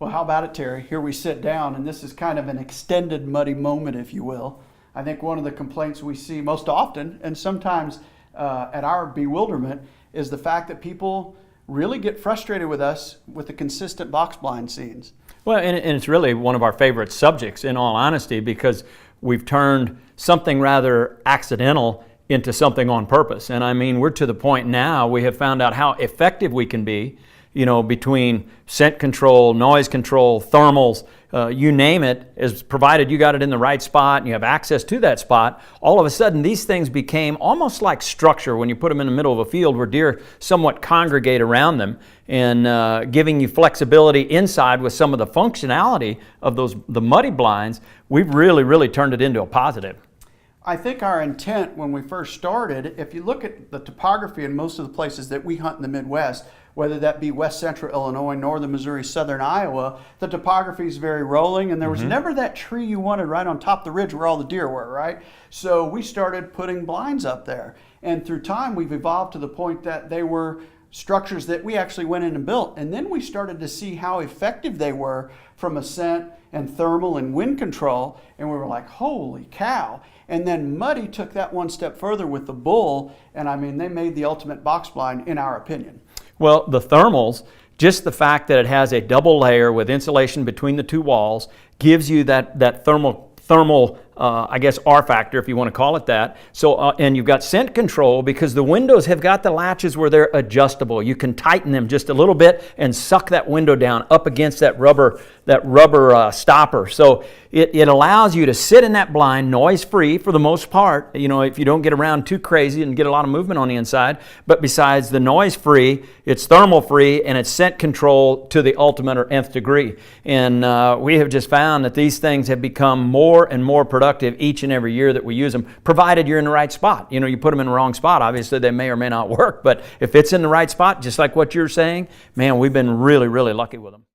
Well, how about it, Terry? Here we sit down, and this is kind of an extended muddy moment, if you will. I think one of the complaints we see most often, and sometimes at our bewilderment, is the fact that people really get frustrated with us with the consistent box blind scenes. Well, and it's really one of our favorite subjects, in all honesty, because we've turned something rather accidental into something on purpose. And I mean, we're to the point now we have found out how effective we can be, you know, between scent control, noise control, thermals, you name it, is provided you got it in the right spot and you have access to that spot. All of a sudden, these things became almost like structure when you put them in the middle of a field where deer somewhat congregate around them, and giving you flexibility inside with some of the functionality of the muddy blinds. We've really turned it into a positive. I think our intent when we first started, if you look at the topography in most of the places that we hunt in the Midwest, whether that be west central Illinois, northern Missouri, southern Iowa, the topography is very rolling, and there was never that tree you wanted right on top of the ridge where all the deer were, right? So we started putting blinds up there. And through time, we've evolved to the point that they were structures that we actually went in and built. And then we started to see how effective they were from a scent and thermal and wind control. And we were like, holy cow. And then Muddy took that one step further with the bull. And I mean, they made the ultimate box blind, in our opinion. Well, the thermals, just the fact that it has a double layer with insulation between the two walls, gives you that thermal I guess R factor, if you want to call it that. So and you've got scent control because the windows have got the latches where they're adjustable. You can tighten them just a little bit and suck that window down up against that rubber stopper. So it allows you to sit in that blind noise free for the most part, you know, if you don't get around too crazy and get a lot of movement on the inside. But besides the noise free, it's thermal free and it's scent control to the ultimate or nth degree. And we have just found that these things have become more and more productive each and every year that we use them, provided you're in the right spot. You know, you put them in the wrong spot, obviously they may or may not work, but if it's in the right spot, just like what you're saying, man, we've been really lucky with them.